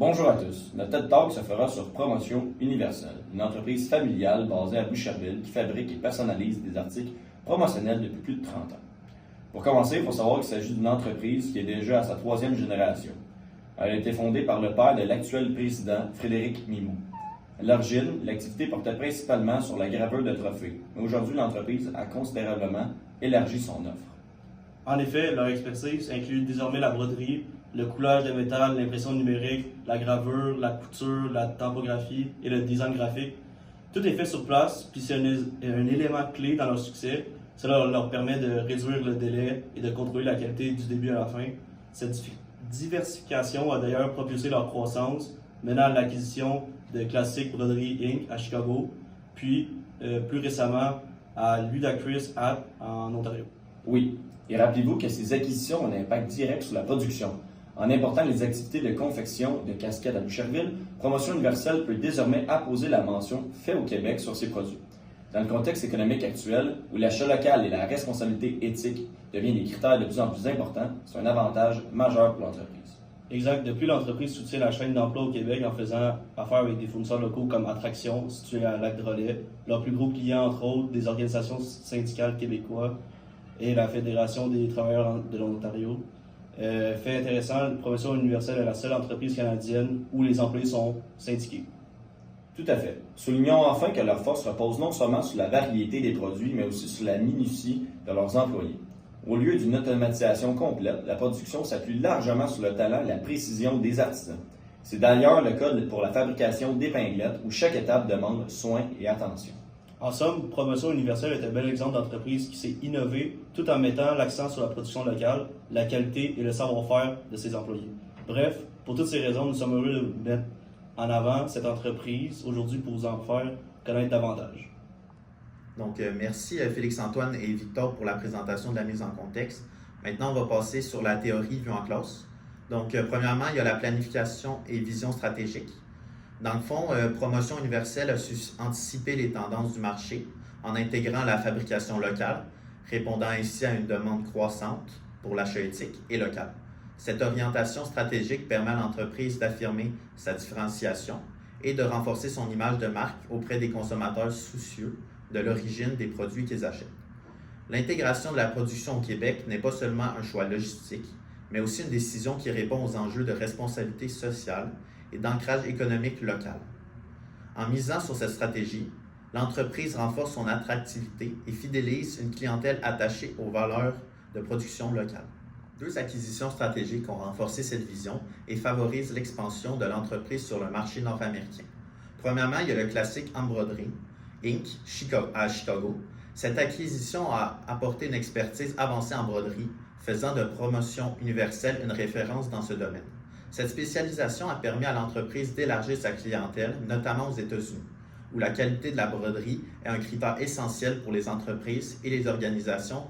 Bonjour à tous. Notre TED Talk se fera sur Promotion Universelle, une entreprise familiale basée à Boucherville qui fabrique et personnalise des articles promotionnels depuis plus de 30 ans. Pour commencer, il faut savoir qu'il s'agit d'une entreprise qui est déjà à sa troisième génération. Elle a été fondée par le père de l'actuel président, Frédéric Mimou. À l'origine, l'activité portait principalement sur la gravure de trophées, mais aujourd'hui, l'entreprise a considérablement élargi son offre. En effet, leur expertise inclut désormais la broderie, le coulage de métal, l'impression numérique, la gravure, la couture, la typographie et le design graphique. Tout est fait sur place, puis c'est un élément clé dans leur succès. Cela leur permet de réduire le délai et de contrôler la qualité du début à la fin. Cette diversification a d'ailleurs propulsé leur croissance, menant à l'acquisition de Classic Broderie Inc. à Chicago, puis plus récemment à Ludacris Hat en Ontario. Oui, et rappelez-vous que ces acquisitions ont un impact direct sur la production. En important les activités de confection de casquettes à Boucherville, Promotion Universelle peut désormais apposer la mention « Fait au Québec » sur ses produits. Dans le contexte économique actuel, où l'achat local et la responsabilité éthique deviennent des critères de plus en plus importants, c'est un avantage majeur pour l'entreprise. Exact. Depuis, l'entreprise soutient la chaîne d'emploi au Québec en faisant affaire avec des fournisseurs locaux comme Attraction, situé à Lac-Drolet. Leur plus gros client, entre autres, des organisations syndicales québécoises et la Fédération des travailleurs de l'Ontario. Fait intéressant, Promotion Universelle est la seule entreprise canadienne où les employés sont syndiqués. Tout à fait. Soulignons enfin que leur force repose non seulement sur la variété des produits, mais aussi sur la minutie de leurs employés. Au lieu d'une automatisation complète, la production s'appuie largement sur le talent et la précision des artisans. C'est d'ailleurs le cas pour la fabrication d'épinglettes, où chaque étape demande soin et attention. En somme, Promotion Universelle est un bel exemple d'entreprise qui s'est innovée tout en mettant l'accent sur la production locale, la qualité et le savoir-faire de ses employés. Bref, pour toutes ces raisons, nous sommes heureux de mettre en avant cette entreprise aujourd'hui pour vous en faire connaître davantage. Donc, merci Félix-Antoine et Victor pour la présentation de la mise en contexte. Maintenant, on va passer sur la théorie vue en classe. Donc, premièrement, il y a la planification et vision stratégique. Dans le fond, Promotion Universelle a su anticiper les tendances du marché en intégrant la fabrication locale, répondant ainsi à une demande croissante pour l'achat éthique et local. Cette orientation stratégique permet à l'entreprise d'affirmer sa différenciation et de renforcer son image de marque auprès des consommateurs soucieux de l'origine des produits qu'ils achètent. L'intégration de la production au Québec n'est pas seulement un choix logistique, mais aussi une décision qui répond aux enjeux de responsabilité sociale et d'ancrage économique local. En misant sur cette stratégie, l'entreprise renforce son attractivité et fidélise une clientèle attachée aux valeurs de production locale. Deux acquisitions stratégiques ont renforcé cette vision et favorisent l'expansion de l'entreprise sur le marché nord-américain. Premièrement, il y a le Classic Embroidery Inc. à Chicago. Cette acquisition a apporté une expertise avancée en broderie, faisant de Promotion Universelle une référence dans ce domaine. Cette spécialisation a permis à l'entreprise d'élargir sa clientèle, notamment aux États-Unis, où la qualité de la broderie est un critère essentiel pour les entreprises et les organisations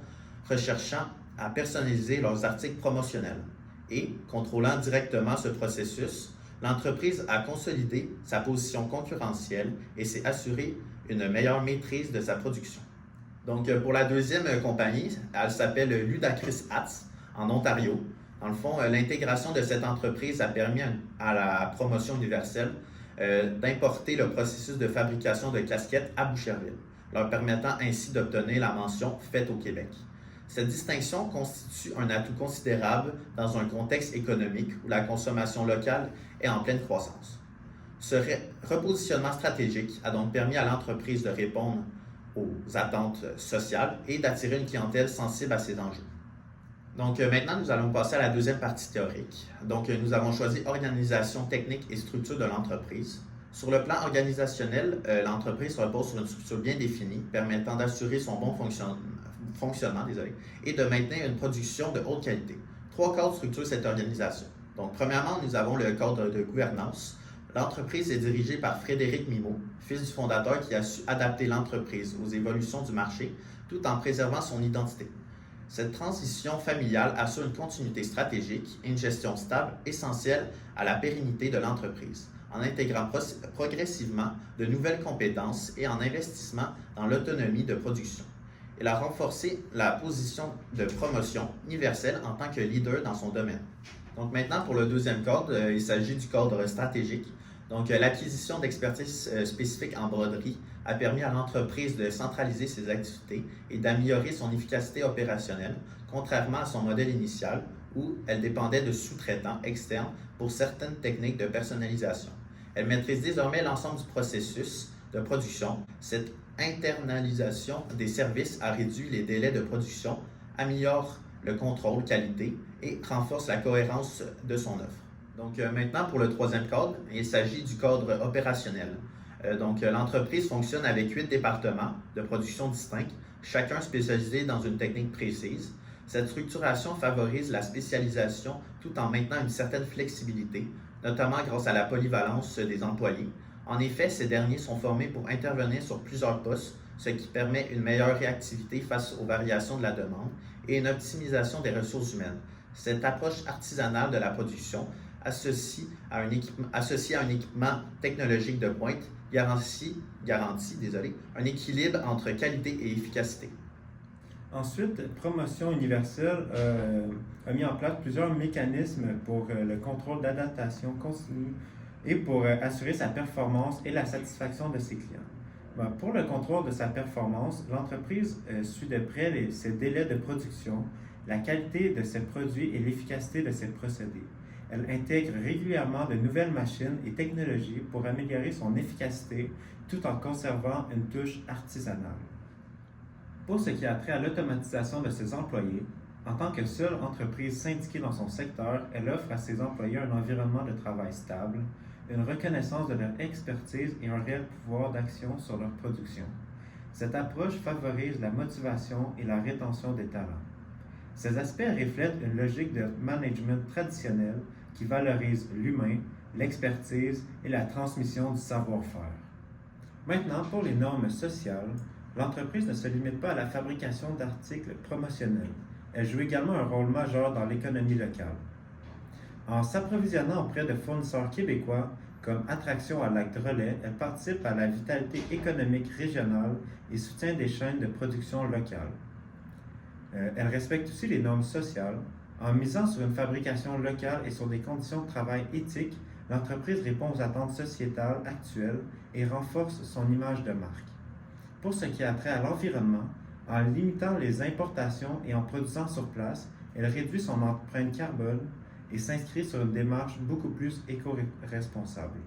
recherchant à personnaliser leurs articles promotionnels. Et, contrôlant directement ce processus, l'entreprise a consolidé sa position concurrentielle et s'est assuré une meilleure maîtrise de sa production. Donc, pour la deuxième compagnie, elle s'appelle Ludacris Hats en Ontario. Dans le fond, l'intégration de cette entreprise a permis à la Promotion Universelle d'importer le processus de fabrication de casquettes à Boucherville, leur permettant ainsi d'obtenir la mention « Faite au Québec ». Cette distinction constitue un atout considérable dans un contexte économique où la consommation locale est en pleine croissance. Ce repositionnement stratégique a donc permis à l'entreprise de répondre aux attentes sociales et d'attirer une clientèle sensible à ces enjeux. Donc maintenant, nous allons passer à la deuxième partie théorique. Donc nous avons choisi organisation, technique et structure de l'entreprise. Sur le plan organisationnel, l'entreprise repose sur une structure bien définie permettant d'assurer son bon fonctionnement et de maintenir une production de haute qualité. Trois cadres structurent cette organisation. Donc premièrement, nous avons le cadre de gouvernance. L'entreprise est dirigée par Frédéric Mimou, fils du fondateur qui a su adapter l'entreprise aux évolutions du marché tout en préservant son identité. Cette transition familiale assure une continuité stratégique et une gestion stable essentielle à la pérennité de l'entreprise, en intégrant progressivement de nouvelles compétences et en investissement dans l'autonomie de production. Elle a renforcé la position de Promotion Universelle en tant que leader dans son domaine. Donc maintenant, pour le deuxième cadre, il s'agit du cadre stratégique. Donc l'acquisition d'expertise spécifique en broderie a permis à l'entreprise de centraliser ses activités et d'améliorer son efficacité opérationnelle, contrairement à son modèle initial où elle dépendait de sous-traitants externes pour certaines techniques de personnalisation. Elle maîtrise désormais l'ensemble du processus de production. Cette internalisation des services a réduit les délais de production, améliore le contrôle qualité et renforce la cohérence de son offre. Donc maintenant, pour le troisième cadre, il s'agit du cadre opérationnel. L'entreprise fonctionne avec 8 départements de production distincts, chacun spécialisé dans une technique précise. Cette structuration favorise la spécialisation tout en maintenant une certaine flexibilité, notamment grâce à la polyvalence des employés. En effet, ces derniers sont formés pour intervenir sur plusieurs postes, ce qui permet une meilleure réactivité face aux variations de la demande et une optimisation des ressources humaines. Cette approche artisanale de la production, associée à un équipement technologique de pointe, garantit un équilibre entre qualité et efficacité. Ensuite, Promotion Universelle a mis en place plusieurs mécanismes pour le contrôle d'adaptation continue et pour assurer sa performance et la satisfaction de ses clients. Pour le contrôle de sa performance, l'entreprise suit de près ses délais de production, la qualité de ses produits et l'efficacité de ses procédés. Elle intègre régulièrement de nouvelles machines et technologies pour améliorer son efficacité tout en conservant une touche artisanale. Pour ce qui a trait à l'automatisation de ses employés, en tant que seule entreprise syndiquée dans son secteur, elle offre à ses employés un environnement de travail stable, une reconnaissance de leur expertise et un réel pouvoir d'action sur leur production. Cette approche favorise la motivation et la rétention des talents. Ces aspects reflètent une logique de management traditionnel qui valorise l'humain, l'expertise et la transmission du savoir-faire. Maintenant, pour les normes sociales, l'entreprise ne se limite pas à la fabrication d'articles promotionnels. Elle joue également un rôle majeur dans l'économie locale. En s'approvisionnant auprès de fournisseurs québécois comme Attraction à Lac-Drolet, elle participe à la vitalité économique régionale et soutient des chaînes de production locales. Elle respecte aussi les normes sociales. En misant sur une fabrication locale et sur des conditions de travail éthiques, l'entreprise répond aux attentes sociétales actuelles et renforce son image de marque. Pour ce qui a trait à l'environnement, en limitant les importations et en produisant sur place, elle réduit son empreinte carbone et s'inscrit sur une démarche beaucoup plus éco-responsable.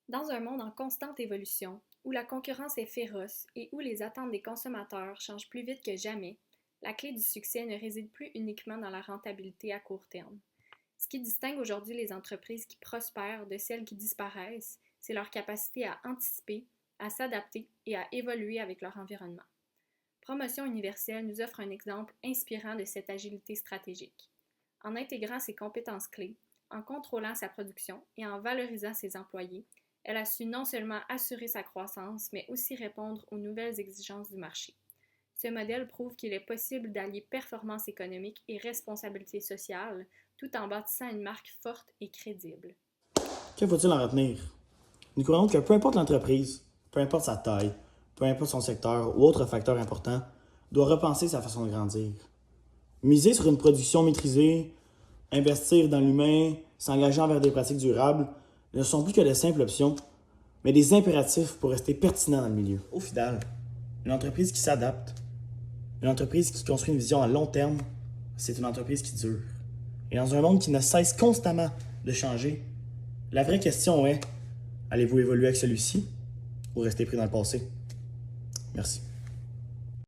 Dans un monde en constante évolution, où la concurrence est féroce et où les attentes des consommateurs changent plus vite que jamais, la clé du succès ne réside plus uniquement dans la rentabilité à court terme. Ce qui distingue aujourd'hui les entreprises qui prospèrent de celles qui disparaissent, c'est leur capacité à anticiper, à s'adapter et à évoluer avec leur environnement. Promotion Universelle nous offre un exemple inspirant de cette agilité stratégique. En intégrant ses compétences clés, en contrôlant sa production et en valorisant ses employés, elle a su non seulement assurer sa croissance, mais aussi répondre aux nouvelles exigences du marché. Ce modèle prouve qu'il est possible d'allier performance économique et responsabilité sociale, tout en bâtissant une marque forte et crédible. Que faut-il en retenir? Nous croyons que peu importe l'entreprise, peu importe sa taille, peu importe son secteur ou autre facteur important, doit repenser sa façon de grandir. Miser sur une production maîtrisée, investir dans l'humain, s'engager envers des pratiques durables ne sont plus que de simples options, mais des impératifs pour rester pertinent dans le milieu. Au final, une entreprise qui s'adapte, une entreprise qui construit une vision à long terme, c'est une entreprise qui dure. Et dans un monde qui ne cesse constamment de changer, la vraie question est, allez-vous évoluer avec celui-ci ou rester pris dans le passé? Merci.